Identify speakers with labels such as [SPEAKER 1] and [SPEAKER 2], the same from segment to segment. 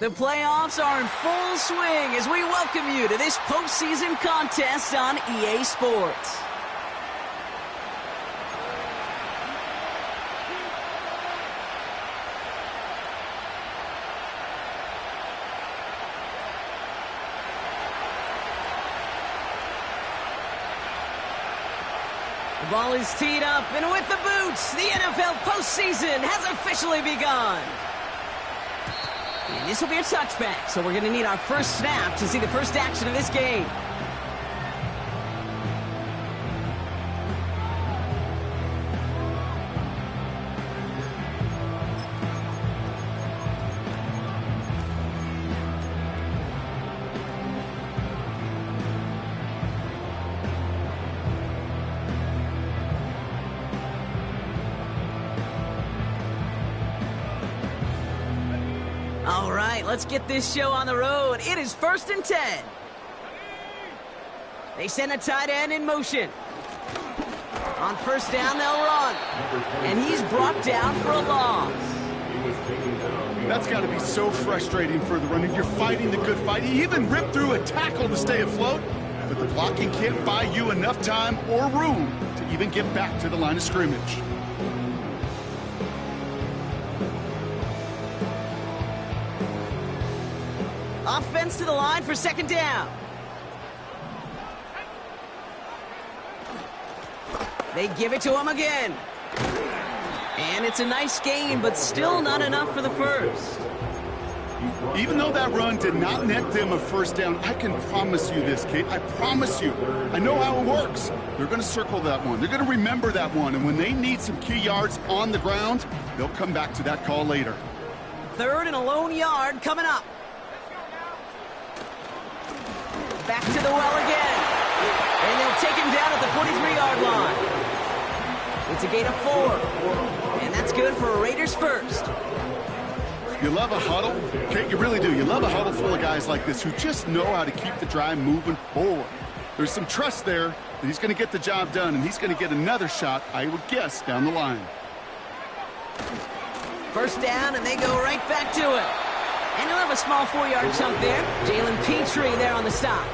[SPEAKER 1] The playoffs are in full swing as we welcome you to this postseason contest on EA Sports. The ball is teed up, and with the boots, the NFL postseason has officially begun. And this will be a touchback, so we're going to need our first snap to see the first action of this game. All right, let's get this show on the road. It is 1st and 10. They send a tight end in motion. On first down, they'll run. And he's brought down for a loss.
[SPEAKER 2] That's got to be so frustrating for the runner. You're fighting the good fight. He even ripped through a tackle to stay afloat. But the blocking can't buy you enough time or room to even get back to the line of scrimmage.
[SPEAKER 1] Offense to the line for second down. They give it to him again. And it's a nice game, but still not enough for the first.
[SPEAKER 2] Even though that run did not net them a first down, I can promise you this, Kate. I promise you. I know how it works. They're going to circle that one. They're going to remember that one. And when they need some key yards on the ground, they'll come back to that call later.
[SPEAKER 1] 3rd and a lone yard coming up. Back to the well again. And they'll take him down at the 43-yard line. It's a gain of 4. And that's good for a Raiders first.
[SPEAKER 2] You love a huddle? Kate, you really do. You love a huddle full of guys like this who just know how to keep the drive moving forward. There's some trust there that he's going to get the job done, and he's going to get another shot, I would guess, down the line.
[SPEAKER 1] First down, and they go right back to it. And he'll have a small 4-yard chunk there. Jalen Petrie there on the stop.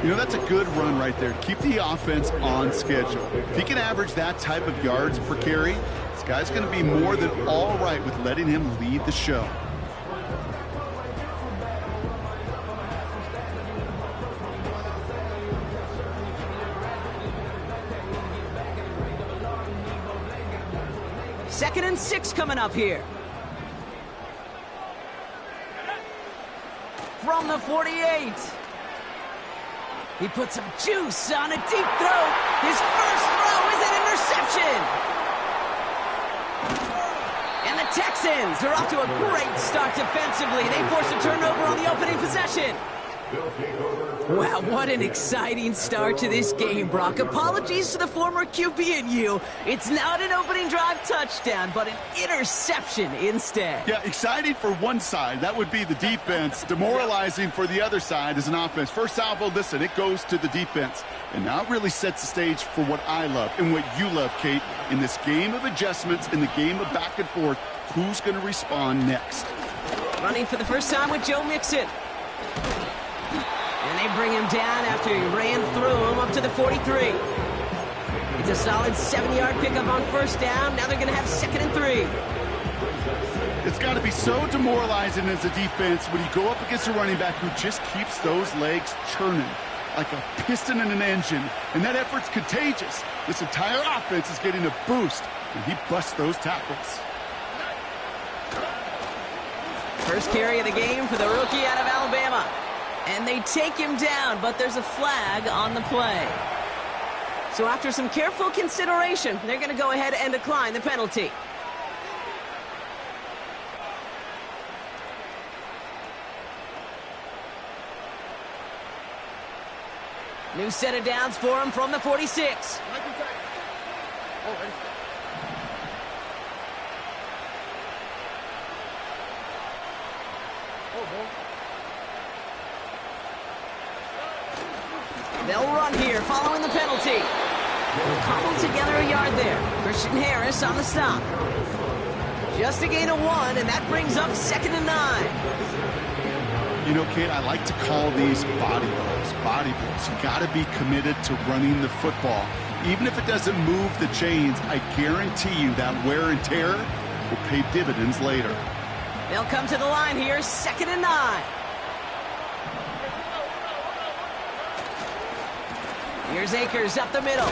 [SPEAKER 2] You know, that's a good run right there. Keep the offense on schedule. If he can average that type of yards per carry, this guy's going to be more than all right with letting him lead the show.
[SPEAKER 1] Second and 6 coming up here. From the 48. He puts some juice on a deep throw. His first throw is an interception. And the Texans are off to a great start defensively. They force a turnover on the opening possession. Wow, what an exciting start to this game, Brock. Apologies to the former QB and you. It's not an opening drive touchdown, but an interception instead.
[SPEAKER 2] Yeah, exciting for one side. That would be the defense. Demoralizing for the other side as an offense. First salvo, listen, it goes to the defense. And now it really sets the stage for what I love and what you love, Kate. In this game of adjustments, in the game of back and forth, who's going to respond next?
[SPEAKER 1] Running for the first time with Joe Mixon. And they bring him down after he ran through him up to the 43. It's a solid 7-yard pickup on first down. Now they're going to have 2nd and 3.
[SPEAKER 2] It's got to be so demoralizing as a defense when you go up against a running back who just keeps those legs churning like a piston in an engine. And that effort's contagious. This entire offense is getting a boost, and he busts those tackles.
[SPEAKER 1] First carry of the game for the rookie out of Alabama. And they take him down, but there's a flag on the play. So after some careful consideration, they're going to go ahead and decline the penalty. New set of downs for him from the 46. They'll run here following the penalty. They'll cobble together a yard there. Christian Harris on the stop. Just a gain of 1, and that brings up 2nd and 9.
[SPEAKER 2] You know, Kate, I like to call these body blows. Body blows. You got to be committed to running the football. Even if it doesn't move the chains, I guarantee you that wear and tear will pay dividends later.
[SPEAKER 1] They'll come to the line here, 2nd and 9. Here's Akers up the middle.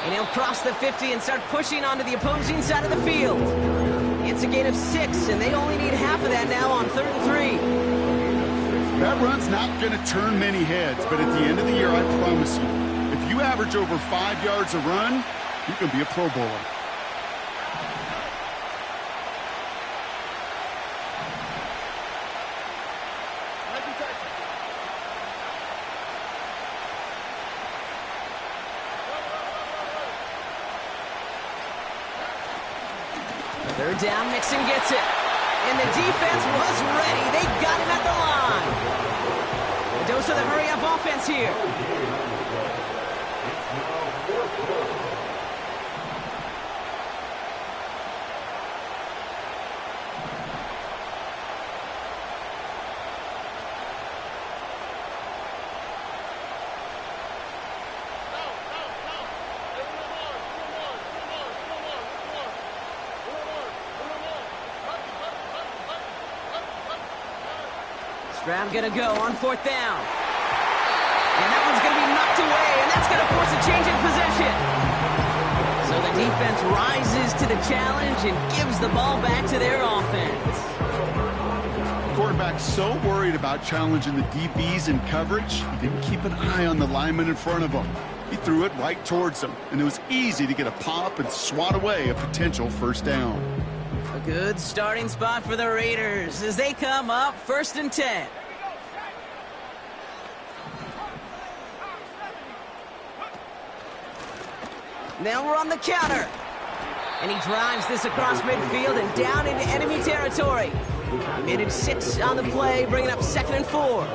[SPEAKER 1] And he'll cross the 50 and start pushing onto the opposing side of the field. It's a gain of 6, and they only need half of that now on 3rd and 3.
[SPEAKER 2] That run's not going to turn many heads, but at the end of the year, I promise you, if you average over 5 yards a run, you can be a Pro Bowler.
[SPEAKER 1] Third down, Mixon gets it. And the defense was ready. They got him at the line. A dose of the hurry-up offense here. Stroud gonna go on 4th down. And that one's gonna be knocked away, and that's gonna force a change in possession. So the defense rises to the challenge and gives the ball back to their offense.
[SPEAKER 2] Quarterback so worried about challenging the DBs in coverage, he didn't keep an eye on the lineman in front of him. He threw it right towards him, and it was easy to get a pop and swat away a potential 1st down.
[SPEAKER 1] A good starting spot for the Raiders as they come up 1st and 10. Now we're on the counter. And he drives this across midfield and down into enemy territory. He made it 6 on the play, bringing up 2nd and 4.
[SPEAKER 2] A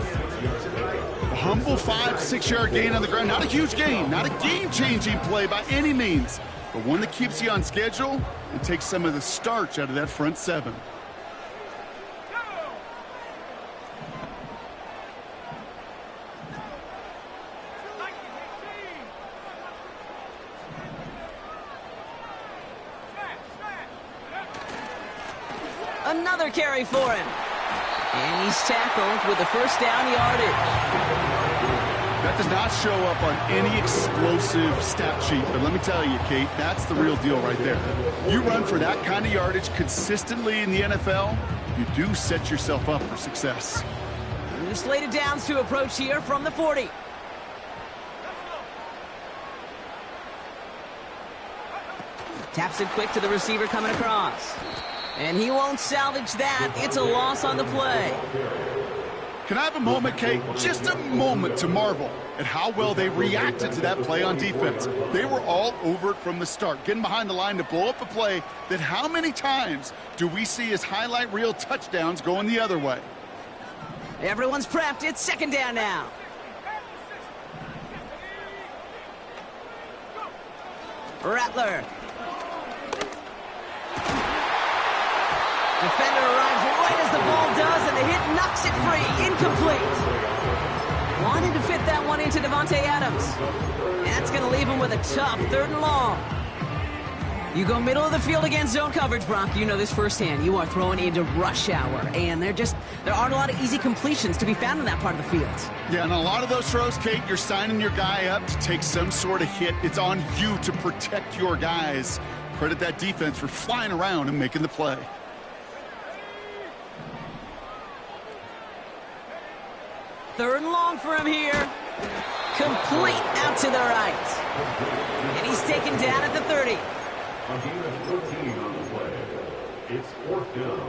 [SPEAKER 2] humble 5 to 6 yard gain on the ground. Not a huge gain, not a game-changing play by any means, but one that keeps you on schedule and takes some of the starch out of that front 7.
[SPEAKER 1] Another carry for him. And he's tackled with the 1st down yardage.
[SPEAKER 2] That does not show up on any explosive stat sheet, but let me tell you, Kate, that's the real deal right there. You run for that kind of yardage consistently in the NFL, you do set yourself up for success.
[SPEAKER 1] New slated downs to approach here from the 40. Taps it quick to the receiver coming across. And he won't salvage that. It's a loss on the play.
[SPEAKER 2] Can I have a moment, Kate? Just a moment to marvel at how well they reacted to that play on defense. They were all over it from the start, getting behind the line to blow up a play that how many times do we see as highlight reel touchdowns going the other way?
[SPEAKER 1] Everyone's prepped. It's 2nd down now. Rattler. Defender arrives right as the ball does, and the hit knocks it free. Incomplete. Wanted to fit that one into Devontae Adams. And that's going to leave him with a tough 3rd and long. You go middle of the field against zone coverage, Brock. You know this firsthand. You are throwing into rush hour, and there aren't a lot of easy completions to be found in that part of the field.
[SPEAKER 2] Yeah, and a lot of those throws, Kate, you're signing your guy up to take some sort of hit. It's on you to protect your guys. Credit that defense for flying around and making the play.
[SPEAKER 1] Third and long for him here. Complete out to the right. And he's taken down at the 30.
[SPEAKER 3] On the play, it's 4th down.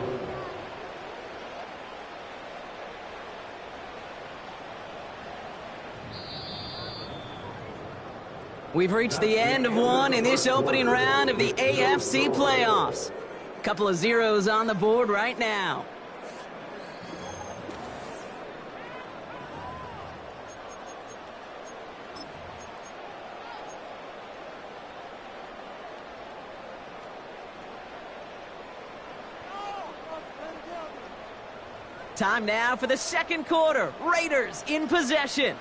[SPEAKER 1] We've reached the end of one in this opening round of the AFC playoffs. Couple of zeros on the board right now. Time now for the second quarter. Raiders in possession.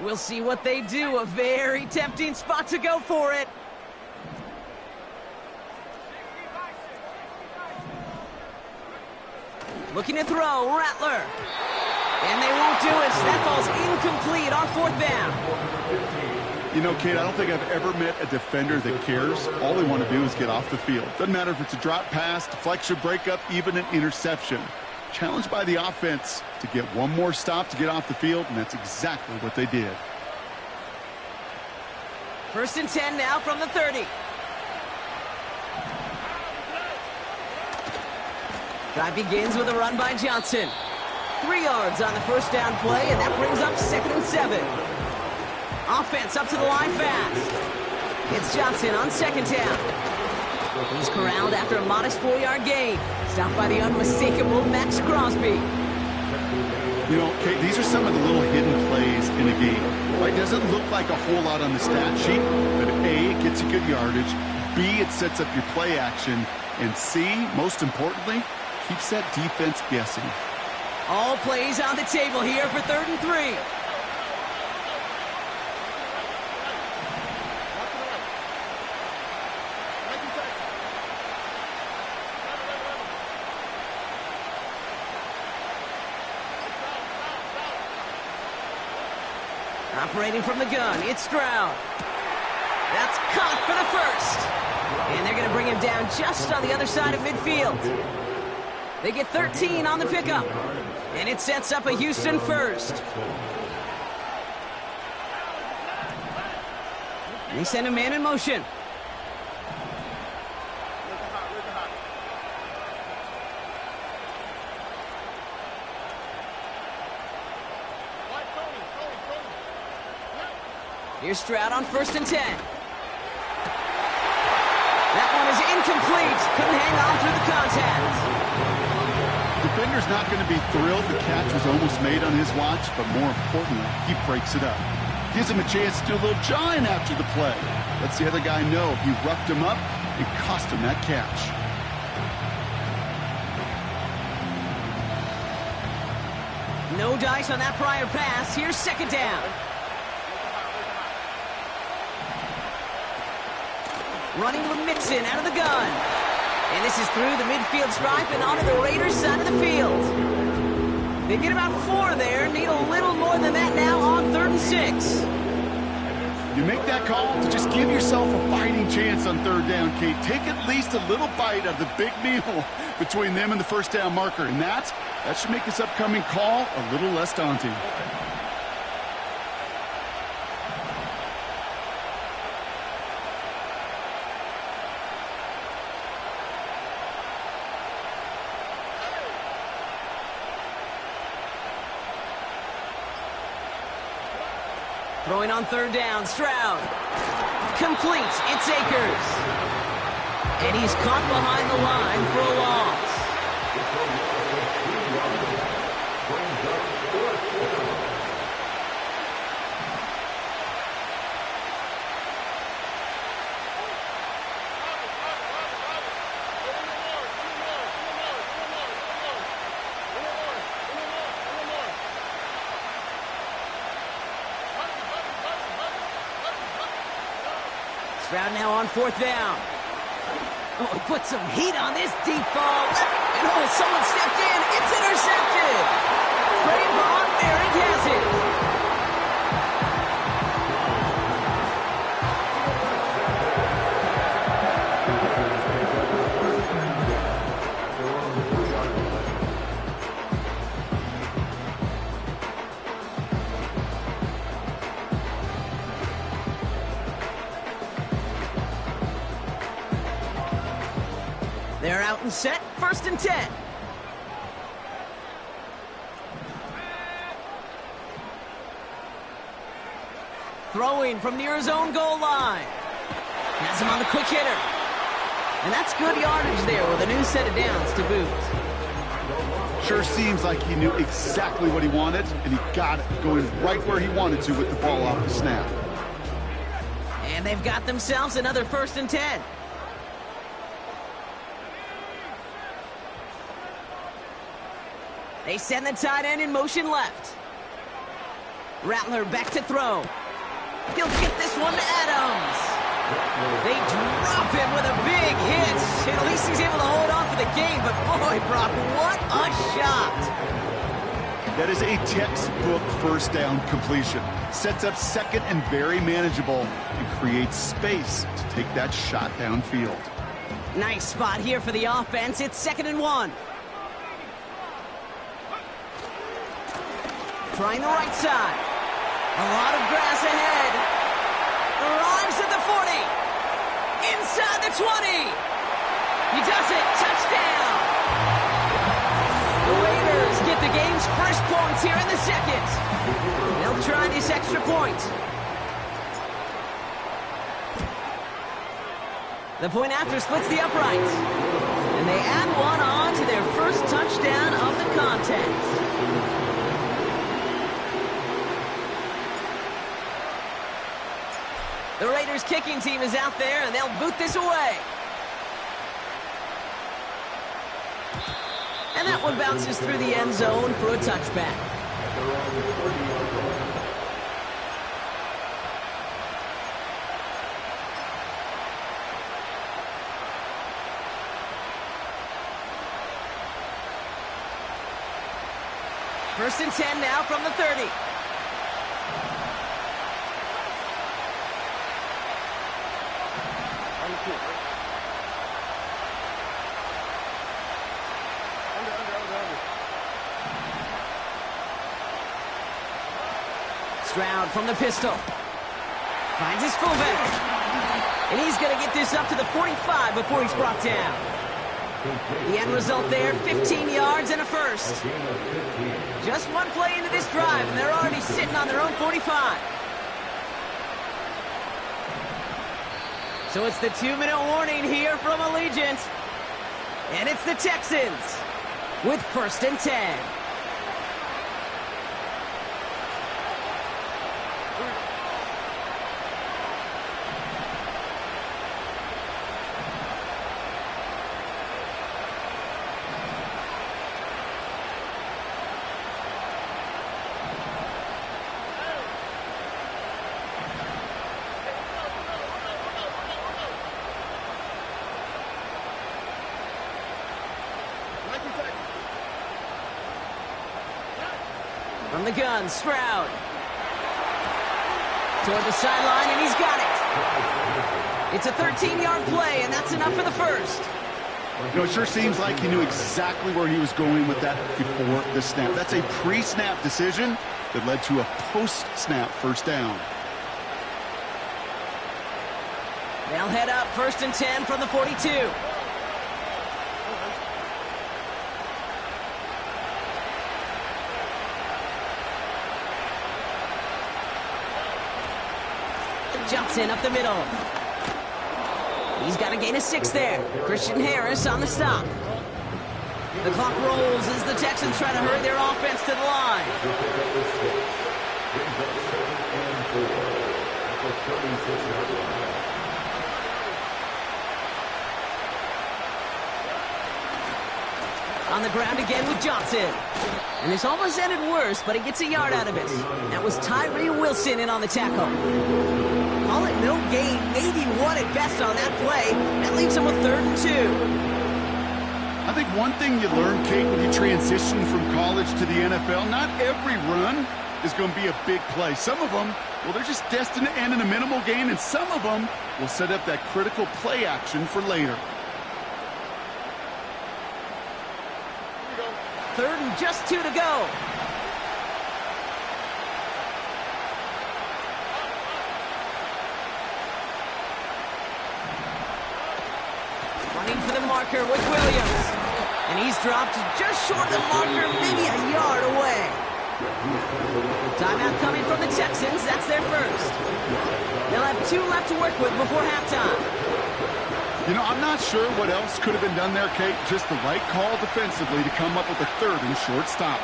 [SPEAKER 1] We'll see what they do. A very tempting spot to go for it. Looking to throw, Rattler. And they won't do it, so that falls incomplete on fourth down.
[SPEAKER 2] You know, Kate, I don't think I've ever met a defender that cares. All they want to do is get off the field. Doesn't matter if it's a drop pass, deflection, breakup, even an interception. Challenged by the offense to get one more stop to get off the field, and that's exactly what they did.
[SPEAKER 1] 1st and 10 now from the 30. Drive begins with a run by Johnson. 3 yards on the first down play, and that brings up 2nd and 7. Offense up to the line fast. It's Johnson on 2nd down. He's corralled after a modest 4-yard gain. Stopped by the unmistakable Max Crosby.
[SPEAKER 2] You know, Kate, these are some of the little hidden plays in a game. Right? Doesn't look like a whole lot on the stat sheet, but A, it gets you good yardage. B, it sets up your play action. And C, most importantly, keeps that defense guessing.
[SPEAKER 1] All plays on the table here for 3rd and 3. Operating from the gun, it's Stroud. That's caught for the first. And they're going to bring him down just on the other side of midfield. They get 13 on the pickup. And it sets up a Houston first. They send a man in motion. Here's Stroud on 1st and 10. That one is incomplete. Couldn't hang on through the contact.
[SPEAKER 2] Defender's not going to be thrilled the catch was almost made on his watch, but more importantly, he breaks it up. Gives him a chance to do a little jawing after the play. Lets the other guy know he roughed him up and cost him that catch.
[SPEAKER 1] No dice on that prior pass. Here's 2nd down. Running with Mixon out of the gun. And this is through the midfield stripe and onto the Raiders' side of the field. They get about 4 there. Need a little more than that now on 3rd and 6.
[SPEAKER 2] You make that call to just give yourself a fighting chance on 3rd down, Kate. Take at least a little bite of the big meal between them and the first down marker. And that should make this upcoming call a little less daunting.
[SPEAKER 1] Throwing on 3rd down, Stroud. Complete, it's Akers. And he's caught behind the line for a loss. Stroud now on 4th down. Oh, he put some heat on this deep ball. And oh, someone stepped in. It's intercepted. Trayvon Merrick has it. They're out and set, 1st and 10. Throwing from near his own goal line. Has him on the quick hitter. And that's good yardage there with a new set of downs to boot.
[SPEAKER 2] Sure seems like he knew exactly what he wanted, and he got it, going right where he wanted to with the ball off the snap.
[SPEAKER 1] And they've got themselves another 1st and 10. They send the tight end in motion left. Rattler back to throw. He'll get this one to Adams. They drop him with a big hit. At least he's able to hold on for the game, but boy, Brock, what a shot.
[SPEAKER 2] That is a textbook first down completion. Sets up second and very manageable and creates space to take that shot downfield.
[SPEAKER 1] Nice spot here for the offense. It's 2nd and 1. Trying the right side. A lot of grass ahead. Arrives at the 40. Inside the 20. He does it. Touchdown. The Raiders get the game's first points here in the second. They'll try this extra point. The point after splits the uprights. And they add one on to their first touchdown of the contest. The Raiders kicking team is out there, and they'll boot this away. And that one bounces through the end zone for a touchback. First and 10 now from the 30. Stroud from the pistol. Finds his fullback. And he's going to get this up to the 45 before he's brought down. The end result there, 15 yards and a first. Just one play into this drive, and they're already sitting on their own 45. So it's the 2-minute warning here from Allegiant. And it's the Texans with 1st and 10. From the gun, Stroud. Toward the sideline, and he's got it. It's a 13-yard play, and that's enough for the first.
[SPEAKER 2] You know, it sure seems like he knew exactly where he was going with that before the snap. That's a pre-snap decision that led to a post-snap first down.
[SPEAKER 1] They'll head up 1st and 10 from the 42. Jumps in up the middle. He's got to gain a 6 there. Christian Harris on the stop. The clock rolls as the Texans try to hurry their offense to the line. On the ground again with Johnson. And this almost ended worse, but he gets a yard out of it. That was Tyree Wilson in on the tackle. Call it no gain, maybe one at best on that play. That leaves him with 3rd and 2.
[SPEAKER 2] I think one thing you learn, Kate, when you transition from college to the NFL, not every run is going to be a big play. Some of them, well, they're just destined to end in a minimal gain, and some of them will set up that critical play action for later.
[SPEAKER 1] 3rd and just 2 to go. Running for the marker with Williams. And he's dropped just short of the marker, maybe a yard away. Timeout coming from the Texans. That's their first. They'll have 2 left to work with before halftime.
[SPEAKER 2] You know, I'm not sure what else could have been done there, Kate. Just the right call defensively to come up with a 3rd and short stop.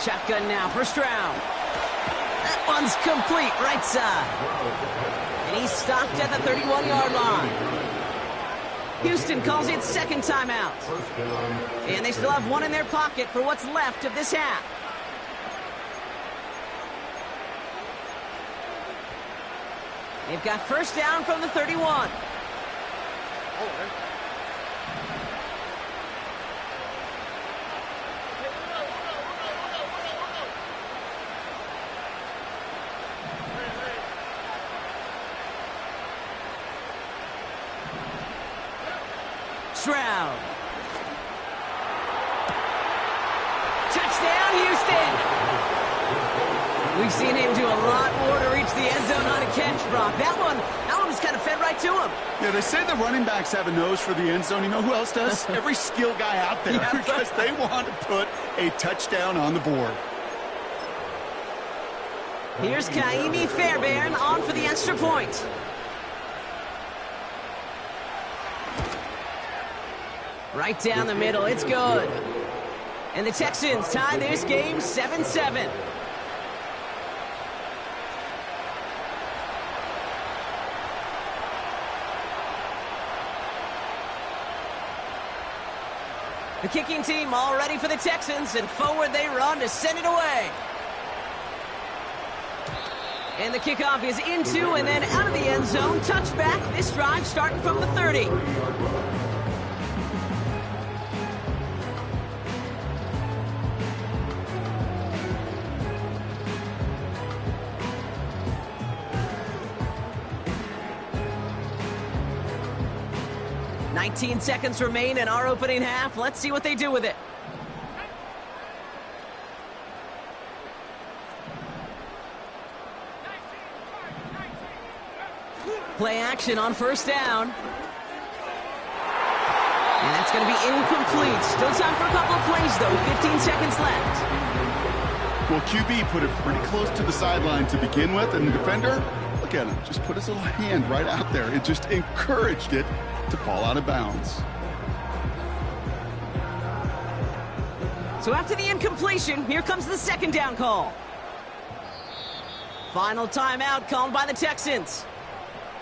[SPEAKER 1] Shotgun now, first round. That one's complete, right side. And he's stopped at the 31-yard line. Houston calls it second timeout. And they still have one in their pocket for what's left of this half. They've got first down from the 31. Stroud. Touchdown, Houston! We've seen him do a lot more to reach the end zone on a catch, Brock. That one was kind of fed right to him.
[SPEAKER 2] Yeah, they say the running backs have a nose for the end zone. You know who else does? Every skill guy out there,
[SPEAKER 1] Yeah,
[SPEAKER 2] because they want to put a touchdown on the board.
[SPEAKER 1] Here's Kaimi Fairbairn on for the extra point. Right down the middle, it's good. And the Texans tie this game 7-7. The kicking team all ready for the Texans, and forward they run to send it away. And the kickoff is into and then out of the end zone. Touchback, this drive starting from the 30. "19 seconds remain in our opening half. Let's see what they do with it." Play action on first down. And that's going to be incomplete. Still time for a couple of plays, though. 15 seconds left.
[SPEAKER 2] Well, QB put it pretty close to the sideline to begin with, and the defender, look at him, just put his little hand right out there. It just encouraged it to fall out of bounds.
[SPEAKER 1] So after the incompletion, here comes the second down call. Final timeout called by the Texans.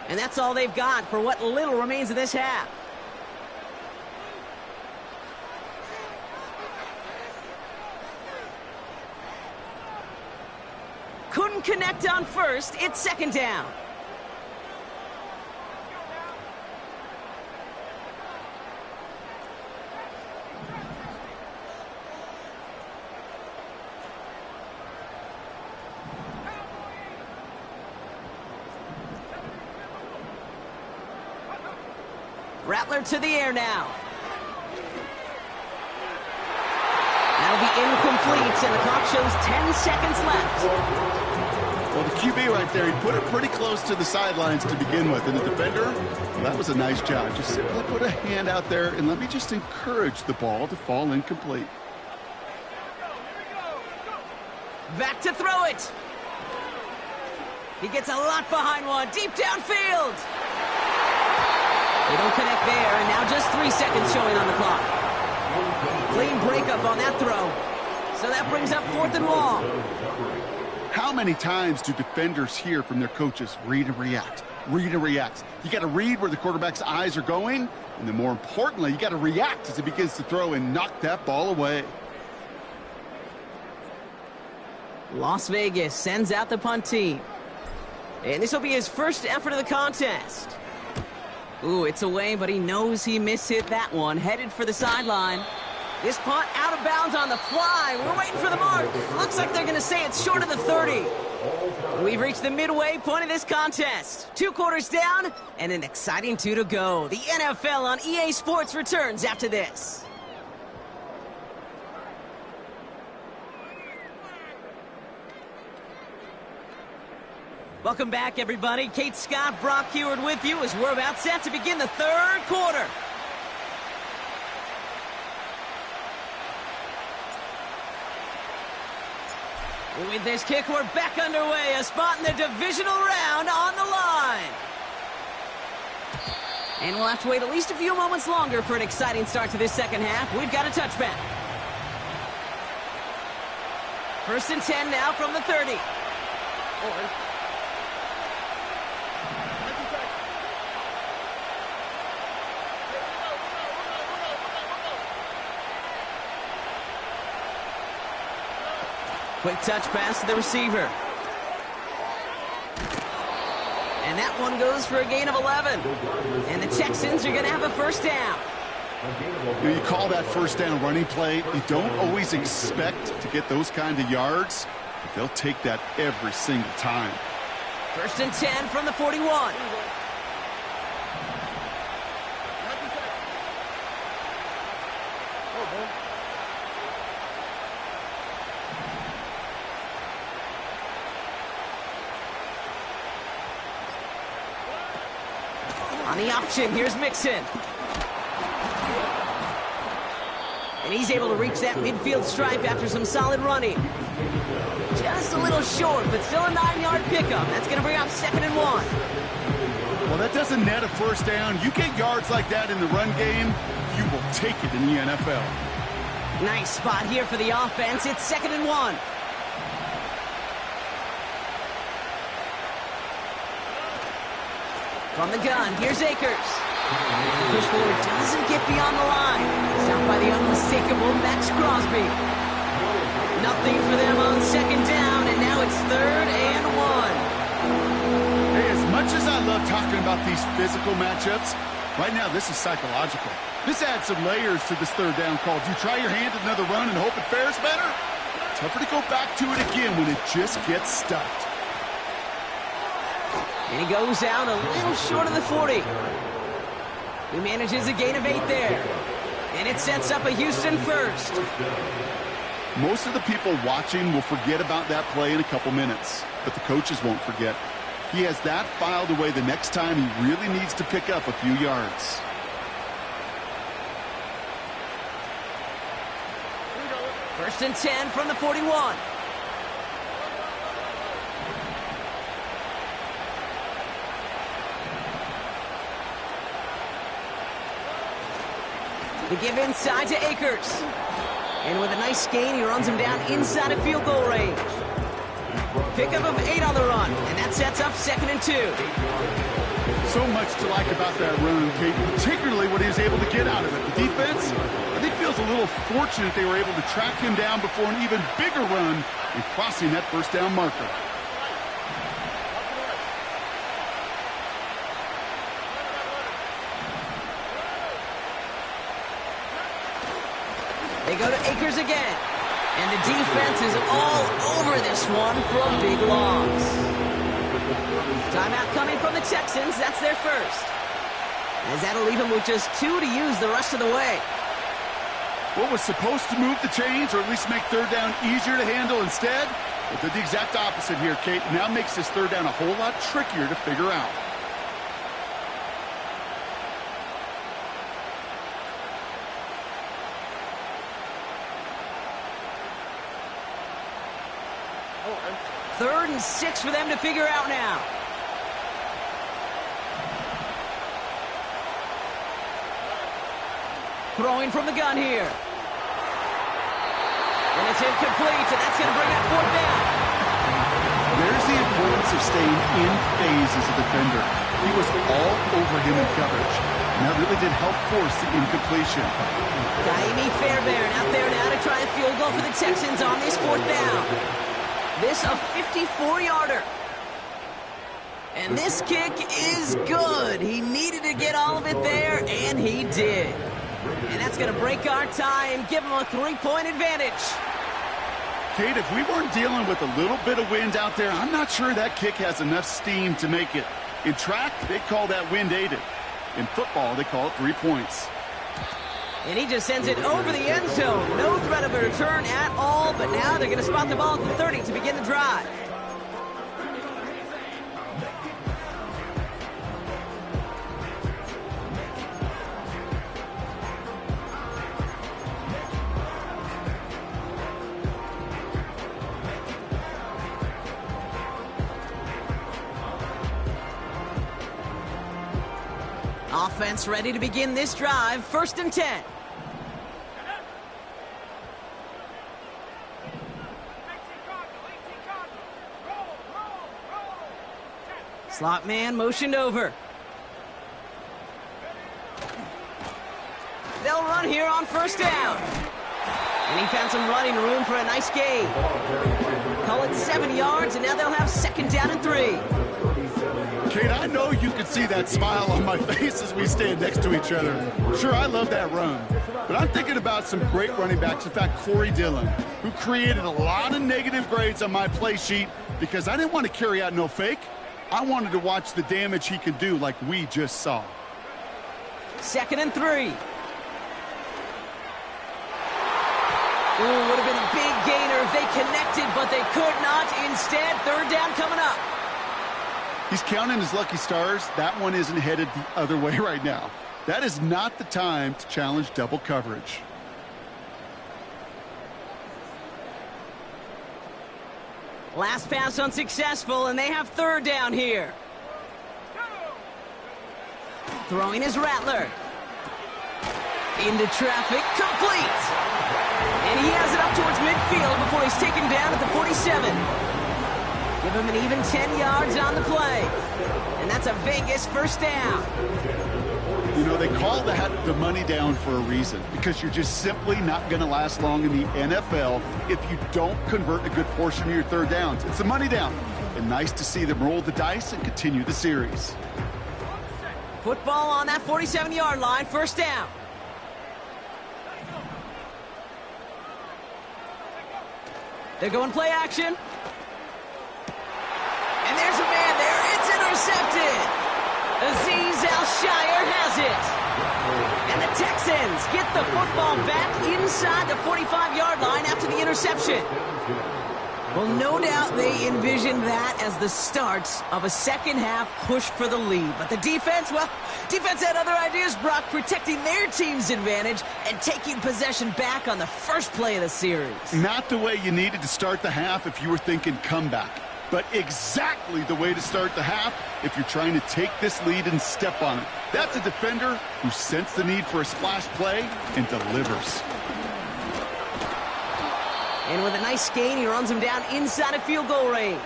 [SPEAKER 1] And that's all they've got for what little remains of this half. Couldn't connect on first. It's second down. Rattler to the air now. That'll be incomplete, and the clock shows 10 seconds left.
[SPEAKER 2] Well, the QB right there, he put it pretty close to the sidelines to begin with. And the defender, well, that was a nice job. Just simply put a hand out there and let me just encourage the ball to fall incomplete.
[SPEAKER 1] Back to throw it. He gets a lot behind one, deep downfield. They don't connect there, and now just 3 seconds showing on the clock. Clean breakup on that throw. So that brings up 4th and long.
[SPEAKER 2] How many times do defenders hear from their coaches, read and react, read and react? You got to read where the quarterback's eyes are going, and then more importantly, you got to react as he begins to throw and knock that ball away.
[SPEAKER 1] Las Vegas sends out the punt team. And this will be his first effort of the contest. Ooh, it's away, but he knows he mishit that one. Headed for the sideline. This punt out of bounds on the fly. We're waiting for the mark. Looks like they're going to say it's short of the 30. We've reached the midway point of this contest. 2 quarters down and an exciting 2 to go. The NFL on EA Sports returns after this. Welcome back, everybody. Kate Scott, Brock Heward with you as we're about set to begin the 3rd quarter. With this kick, we're back underway. A spot in the divisional round on the line. And we'll have to wait at least a few moments longer for an exciting start to this second half. We've got a touchback. First and 10 now from the 30. Quick touch pass to the receiver. And that one goes for a gain of 11. And the Texans are going to have a first down.
[SPEAKER 2] You call that first down running play. You don't always expect to get those kind of yards, but they'll take that every single time.
[SPEAKER 1] First and 10 from the 41. On the option, here's Mixon. And he's able to reach that midfield stripe after some solid running. Just a little short, but still a 9-yard pickup. That's going to bring up 2nd and 1.
[SPEAKER 2] Well, that doesn't net a first down. You get yards like that in the run game, you will take it in the NFL.
[SPEAKER 1] Nice spot here for the offense. It's 2nd and 1. From the gun, here's Akers. The push forward doesn't get beyond the line. Stopped by the unmistakable Max Crosby. Nothing for them on 2nd down, and now it's 3rd and 1.
[SPEAKER 2] Hey, as much as I love talking about these physical matchups, right now this is psychological. This adds some layers to this 3rd down call. Do you try your hand at another run and hope it fares better? Tougher to go back to it again when it just gets stuffed.
[SPEAKER 1] And he goes out a little short of the 40. He manages a gain of 8 there. And it sets up a Houston first.
[SPEAKER 2] Most of the people watching will forget about that play in a couple minutes, but the coaches won't forget. He has that filed away the next time he really needs to pick up a few yards.
[SPEAKER 1] First and 10 from the 41. The give inside to Akers. And with a nice gain, he runs him down inside of field goal range. Pickup of 8 on the run, and that sets up 2nd and 2.
[SPEAKER 2] So much to like about that run, Kate, particularly what he was able to get out of it. The defense, I think, feels a little fortunate they were able to track him down before an even bigger run and crossing that first down marker.
[SPEAKER 1] They go to Akers again. And the defense is all over this one for a big loss. Timeout coming from the Texans. That's their first. As that'll leave them with just 2 to use the rest of the way.
[SPEAKER 2] What was supposed to move the chains, or at least make 3rd down easier to handle instead? It did the exact opposite here, Kate. Now makes this 3rd down a whole lot trickier to figure out.
[SPEAKER 1] Third and 6 for them to figure out now. Throwing from the gun here. And it's incomplete, and that's going to bring up 4th down.
[SPEAKER 2] There's the importance of staying in phase as a defender. He was all over him in coverage, and that really did help force the incompletion.
[SPEAKER 1] Jaime Fairbairn out there now to try a field goal for the Texans on this 4th down. This a 54-yarder. And this kick is good. He needed to get all of it there, and he did. And that's going to break our tie and give him a 3-point advantage.
[SPEAKER 2] Kate, if we weren't dealing with a little bit of wind out there, I'm not sure that kick has enough steam to make it. In track, they call that wind aided. In football, they call it 3 points.
[SPEAKER 1] And he just sends it over the end zone. No threat of a return at all, but now they're going to spot the ball at the 30 to begin the drive. Offense ready to begin this drive. 1st and 10. Slot man motioned over. They'll run here on first down. And he found some running room for a nice gain. Call it 7 yards, and now they'll have second down and 3.
[SPEAKER 2] Kate, I know you can see that smile on my face as we stand next to each other. Sure, I love that run. But I'm thinking about some great running backs. In fact, Corey Dillon, who created a lot of negative grades on my play sheet because I didn't want to carry out no fake. I wanted to watch the damage he could do like we just saw.
[SPEAKER 1] Second and 3. Ooh, would have been a big gainer if they connected, but they could not. Instead, third down coming up.
[SPEAKER 2] He's counting his lucky stars. That one isn't headed the other way right now. That is not the time to challenge double coverage.
[SPEAKER 1] Last pass unsuccessful, and they have third down here. Throwing his Rattler. Into traffic, complete. And he has it up towards midfield before he's taken down at the 47. Give him an even 10 yards on the play. And that's a Vegas first down.
[SPEAKER 2] You know, they call that the money down for a reason, because you're just simply not going to last long in the NFL if you don't convert a good portion of your third downs. It's the money down. And nice to see them roll the dice and continue the series.
[SPEAKER 1] Football on that 47-yard line, first down. They're going play action. And there's a man there. It's intercepted. Azeez Al-Shire has it. And the Texans get the football back inside the 45-yard line after the interception. Well, no doubt they envisioned that as the start of a second-half push for the lead. But the defense, well, defense had other ideas, Brock, protecting their team's advantage and taking possession back on the first play of the series.
[SPEAKER 2] Not the way you needed to start the half if you were thinking comeback, but exactly the way to start the half if you're trying to take this lead and step on it. That's a defender who sensed the need for a splash play and delivers.
[SPEAKER 1] And with a nice gain, he runs him down inside of field goal range.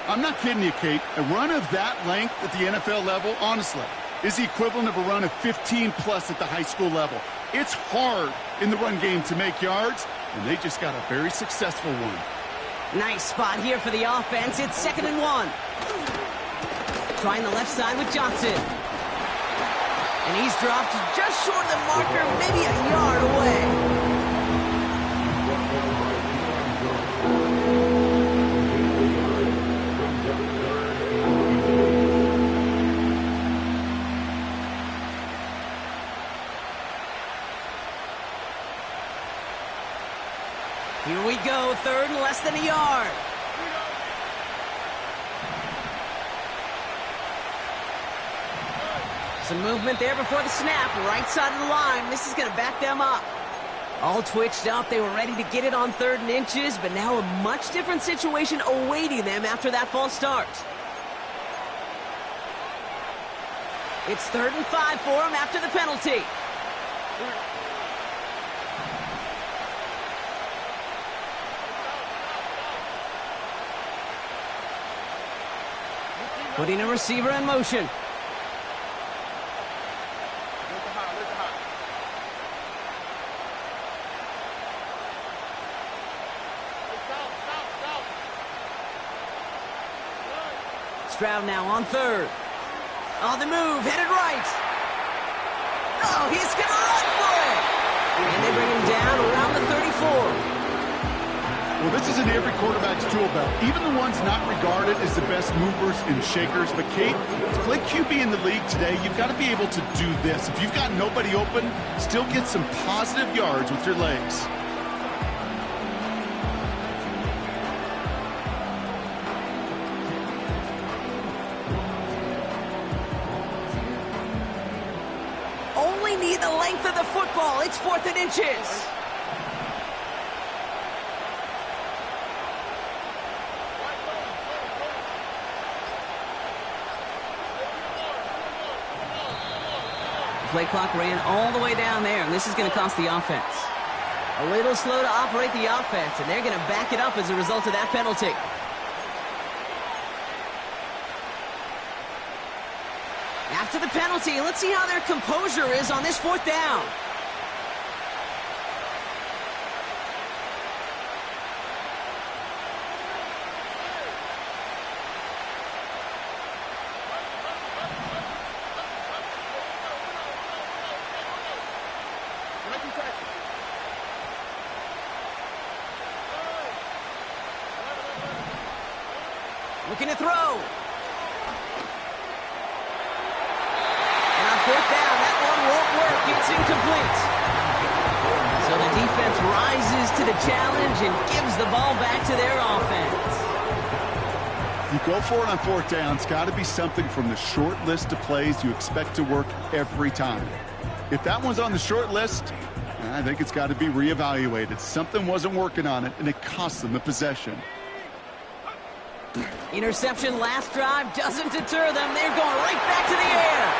[SPEAKER 2] I'm not kidding you, Kate. A run of that length at the NFL level, honestly, is the equivalent of a run of 15-plus at the high school level. It's hard in the run game to make yards, and they just got a very successful one.
[SPEAKER 1] Nice spot here for the offense. It's 2nd and 1. Trying the left side with Johnson. And he's dropped just short of the marker, maybe a yard away. Here we go, third and less than a yard. Some movement there before the snap, right side of the line. This is going to back them up. All twitched up, they were ready to get it on 3rd and inches, but now a much different situation awaiting them after that false start. It's 3rd and 5 for them after the penalty. Putting a receiver in motion. Stroud now on 3rd. On the move, headed right. Oh, he's going to run for it. And they bring him down around the 34.
[SPEAKER 2] Well, this is in every quarterback's tool belt, even the ones not regarded as the best movers and shakers. But, Kate, to play QB in the league today, you've got to be able to do this. If you've got nobody open, still get some positive yards with your legs.
[SPEAKER 1] Only need the length of the football. It's 4th and inches. Play clock ran all the way down there, and this is going to cost the offense. A little slow to operate the offense, and they're going to back it up as a result of that penalty. After the penalty, let's see how their composure is on this 4th down. Looking to throw. And on 4th down, that one won't work. It's incomplete. So the defense rises to the challenge and gives the ball back to their offense.
[SPEAKER 2] You go for it on 4th down. It's got to be something from the short list of plays you expect to work every time. If that one's on the short list, I think it's got to be reevaluated. Something wasn't working on it, and it cost them the possession.
[SPEAKER 1] Interception last drive doesn't deter them. They're going right back to the air.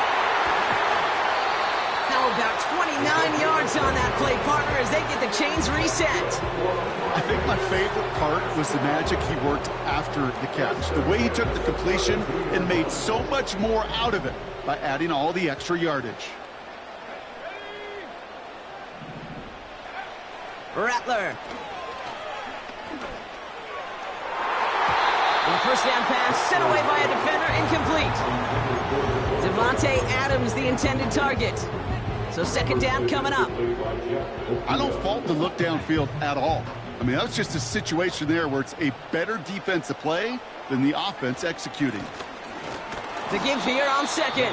[SPEAKER 1] Now about 29 yards on that play, partner, as they get the chains reset.
[SPEAKER 2] I think my favorite part was the magic he worked after the catch. The way he took the completion and made so much more out of it by adding all the extra yardage.
[SPEAKER 1] Rattler. And the first down pass sent away by a defender, incomplete. Devontae Adams, the intended target. So 2nd down coming up.
[SPEAKER 2] I don't fault the look downfield at all. I mean, that was just a situation there where it's a better defensive play than the offense executing.
[SPEAKER 1] To give here on 2nd.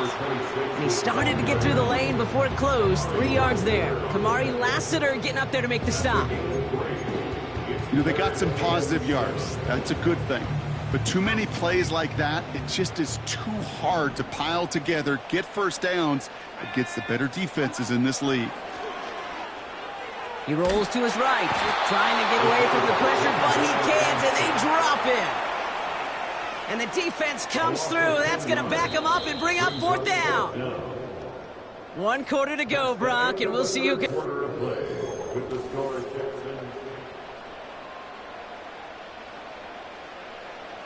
[SPEAKER 1] And he started to get through the lane before it closed. 3 yards there. Kamari Lassiter getting up there to make the stop.
[SPEAKER 2] You know, they got some positive yards. That's a good thing. But too many plays like that, it just is too hard to pile together, get first downs against the better defenses in this league.
[SPEAKER 1] He rolls to his right, trying to get away from the pressure, but he can't, and they drop him. And the defense comes through. That's going to back him up and bring up 4th down. 1 quarter to go, Brock, and we'll see who can...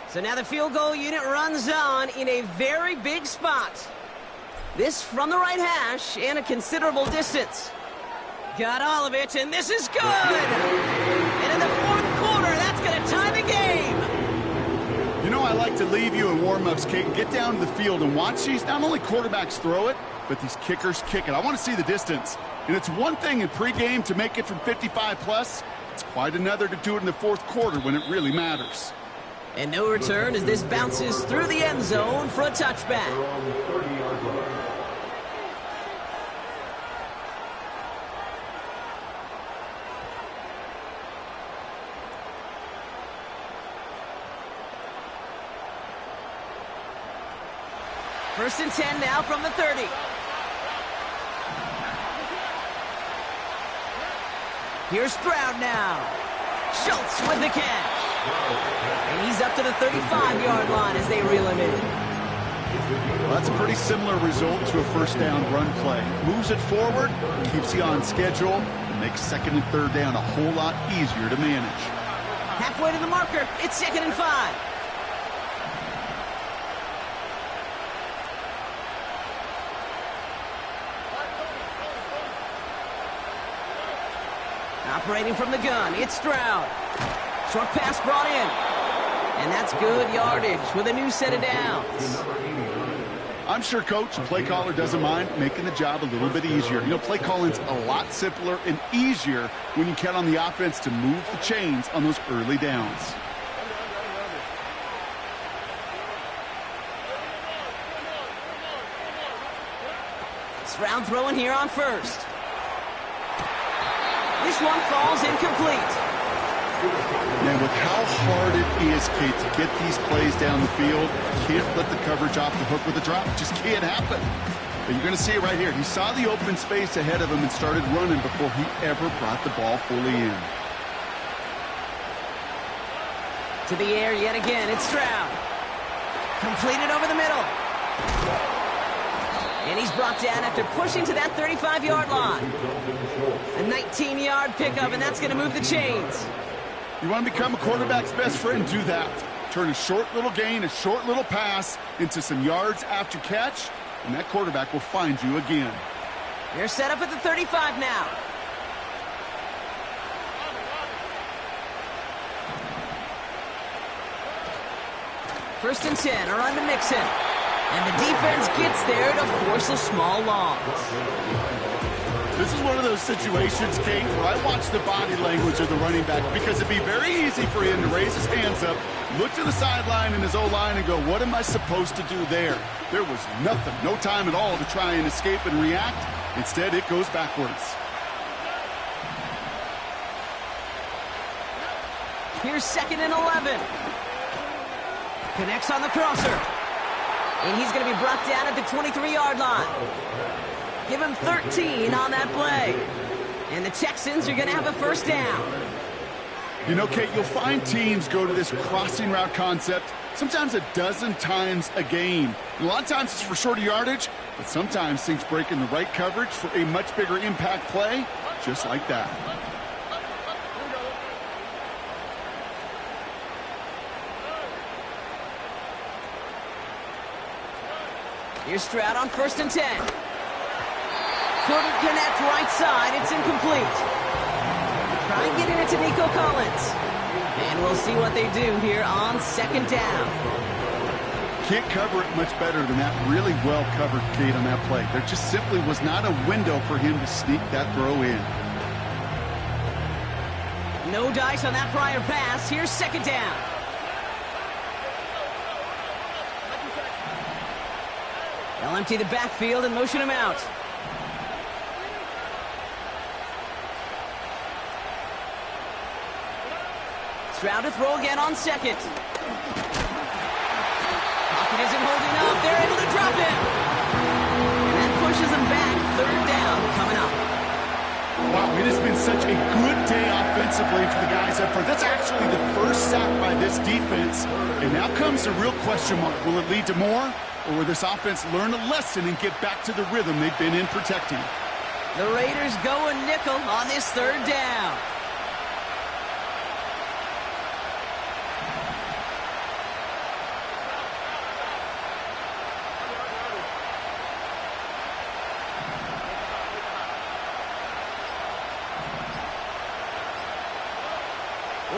[SPEAKER 1] So now the field goal unit runs on in a very big spot. This from the right hash and a considerable distance. Got all of it, and this is good! And in the 4th quarter, that's going to tie the game!
[SPEAKER 2] You know, I like to leave you in warm-ups, Kate. Get down to the field and watch these. Not only quarterbacks throw it, but these kickers kick it. I want to see the distance. And it's one thing in pregame to make it from 55+. It's quite another to do it in the 4th quarter when it really matters.
[SPEAKER 1] And no return as this bounces through the end zone for a touchback. First and 10 now from the 30. Here's Stroud now. Schultz with the catch. And he's up to the 35-yard line as they reel him in.
[SPEAKER 2] Well, that's a pretty similar result to a first down run play. Moves it forward, keeps you on schedule, and makes 2nd and 3rd down a whole lot easier to manage.
[SPEAKER 1] Halfway to the marker, it's 2nd and 5. Operating from the gun, it's Stroud. Short pass brought in. And that's good yardage with a new set of downs.
[SPEAKER 2] I'm sure Coach, play caller, doesn't mind making the job a little bit easier. You know, play calling's a lot simpler and easier when you count on the offense to move the chains on those early downs.
[SPEAKER 1] Stroud throwing here on 1st. This one falls incomplete.
[SPEAKER 2] And with how hard it is, Kate, to get these plays down the field, can't let the coverage off the hook with a drop. It just can't happen. But you're going to see it right here. He saw the open space ahead of him and started running before he ever brought the ball fully in.
[SPEAKER 1] To the air yet again, it's Stroud. Completed over the middle. And he's brought down after pushing to that 35-yard line. A 19-yard pickup, and that's going to move the chains.
[SPEAKER 2] You want to become a quarterback's best friend? Do that. Turn a short little gain, a short little pass into some yards after catch, and that quarterback will find you again.
[SPEAKER 1] They're set up at the 35 now. First and 10, around to Mixon. And the defense gets there to force a small loss.
[SPEAKER 2] This is one of those situations, Kate, where I watch the body language of the running back because it'd be very easy for him to raise his hands up, look to the sideline in his O-line and go, what am I supposed to do there? There was nothing, no time at all to try and escape and react. Instead, it goes backwards.
[SPEAKER 1] Here's 2nd and 11. Connects on the crosser. And he's going to be brought down at the 23-yard line. Give him 13 on that play. And the Texans are going to have a first down.
[SPEAKER 2] You know, Kate, you'll find teams go to this crossing route concept sometimes a dozen times a game. A lot of times it's for shorter yardage, but sometimes things break in the right coverage for a much bigger impact play, just like that.
[SPEAKER 1] Here's Stroud on 1st and 10. Couldn't connect right side. It's incomplete. Try and get it into Nico Collins. And we'll see what they do here on 2nd down.
[SPEAKER 2] Can't cover it much better than that. Really well covered, Kate, on that play. There just simply was not a window for him to sneak that throw in.
[SPEAKER 1] No dice on that prior pass. Here's 2nd down. They'll empty the backfield and motion him out. Stroud to throw again on 2nd. Pocket isn't holding up. They're able to drop him. And that pushes him back. 3rd down coming up.
[SPEAKER 2] Wow, it has been such a good day offensively for the guys up front. That's actually the first sack by this defense. And now comes the real question mark. Will it lead to more? Or will this offense learn a lesson and get back to the rhythm they've been in protecting?
[SPEAKER 1] The Raiders go a nickel on this 3rd down.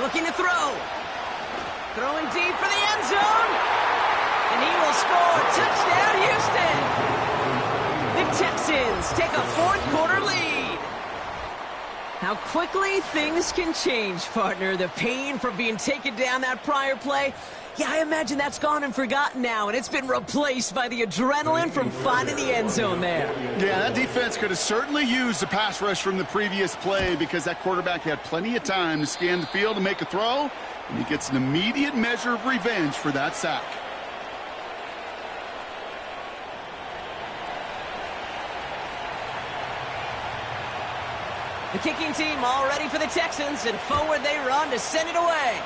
[SPEAKER 1] Looking to throw. Throwing deep for the end zone. And he will score. Touchdown, Houston. The Texans take a 4th quarter lead. How quickly things can change, partner. The pain from being taken down that prior play. Yeah, I imagine that's gone and forgotten now, and it's been replaced by the adrenaline from finding the end zone there.
[SPEAKER 2] Yeah, that defense could have certainly used the pass rush from the previous play because that quarterback had plenty of time to scan the field and make a throw, and he gets an immediate measure of revenge for that sack.
[SPEAKER 1] The kicking team all ready for the Texans, and forward they run to send it away.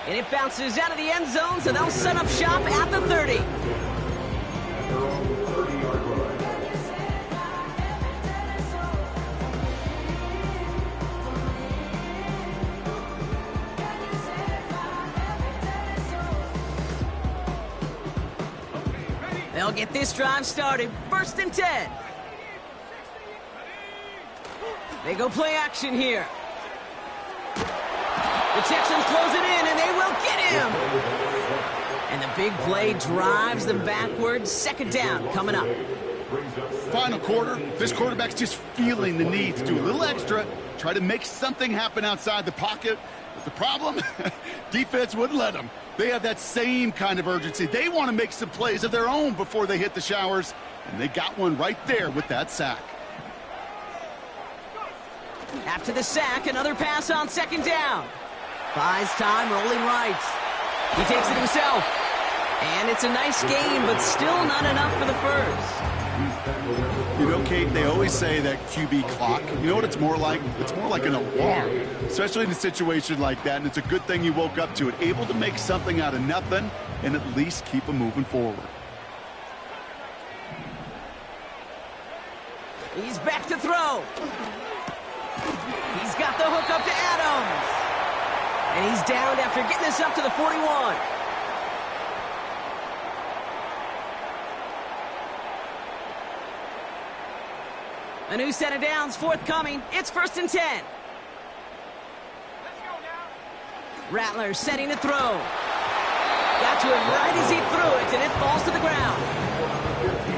[SPEAKER 1] And it bounces out of the end zone, so they'll set up shop at the 30. They'll get this drive started. 1st and 10. They go play action here. The Texans close it in, and they will get him. And the big play drives them backwards. 2nd down coming up.
[SPEAKER 2] Final quarter, this quarterback's just feeling the need to do a little extra, try to make something happen outside the pocket. But the problem, defense wouldn't let them. They have that same kind of urgency. They want to make some plays of their own before they hit the showers, and they got one right there with that sack.
[SPEAKER 1] After the sack, another pass on 2nd down. Buys time, rolling right. He takes it himself. And it's a nice game, but still not enough for the first.
[SPEAKER 2] You know, Kate, they always say that QB clock. You know what it's more like? It's more like an alarm, especially in a situation like that. And it's a good thing you woke up to it, able to make something out of nothing and at least keep them moving forward.
[SPEAKER 1] He's back to throw. He's got the hook up to Adams. And he's downed after getting this up to the 41. A new set of downs forthcoming. It's 1st and 10. Rattler setting to throw. Got to him right as he threw it, and it falls to the ground.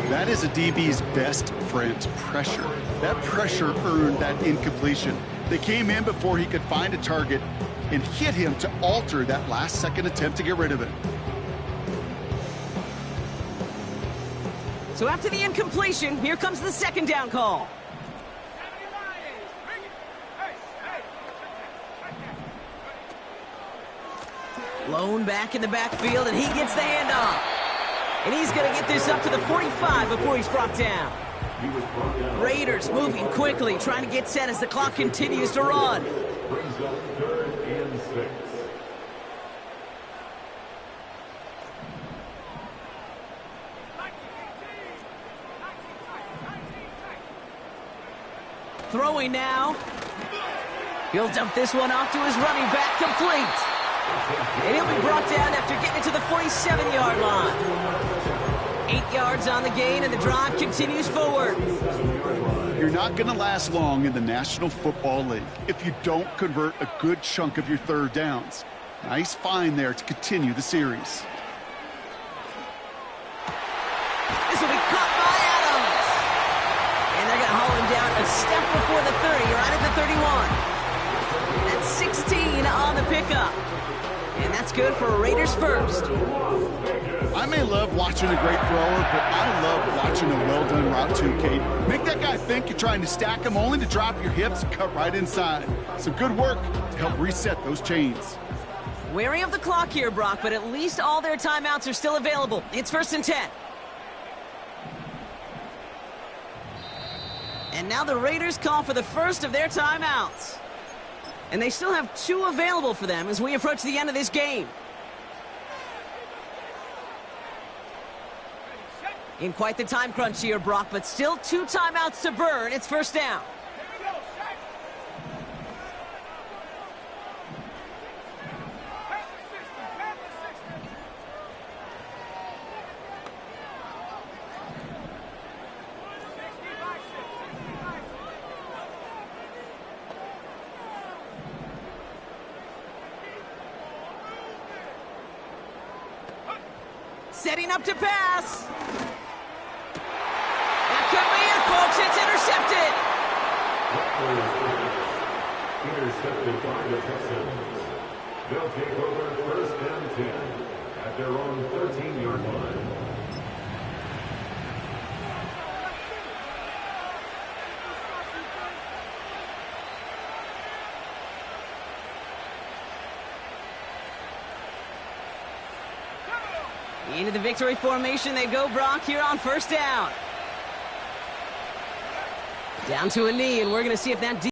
[SPEAKER 2] That is a DB's best friend, pressure. That pressure earned that incompletion. They came in before he could find a target and hit him to alter that last-second attempt to get rid of it.
[SPEAKER 1] So after the incompletion, here comes the 2nd down call. Lone back in the backfield, and he gets the handoff. And he's going to get this up to the 45 before he's brought down. Raiders moving quickly, trying to get set as the clock continues to run.
[SPEAKER 3] Brings up 3rd and 6.
[SPEAKER 1] Throwing now. He'll dump this one off to his running back, complete. And he'll be brought down after getting it to the 47-yard line. 8 yards on the gain, and the drive continues forward.
[SPEAKER 2] You're not going to last long in the National Football League if you don't convert a good chunk of your 3rd downs. Nice find there to continue the series.
[SPEAKER 1] This will be caught by Adams. And they're going to haul him down a step before the 30, right at the 31. That's 16 on the pickup. And that's good for Raiders first.
[SPEAKER 2] I may love watching a great thrower, but I love watching a well-done route too, Kate. Make that guy think you're trying to stack him only to drop your hips and cut right inside. Some good work to help reset those chains.
[SPEAKER 1] Wary of the clock here, Brock, but at least all their timeouts are still available. It's 1st and 10. And now the Raiders call for the first of their timeouts. And they still have 2 available for them as we approach the end of this game. In quite the time crunch here, Brock, but still 2 timeouts to burn. It's 1st down. Setting up to pass. That could be it, folks. It's intercepted.
[SPEAKER 3] Intercepted by the Texans. They'll take over 1st and 10 at their own 13-yard line.
[SPEAKER 1] Into the victory formation they go, Brock, here on 1st down. Down to a knee, and we're going to see if that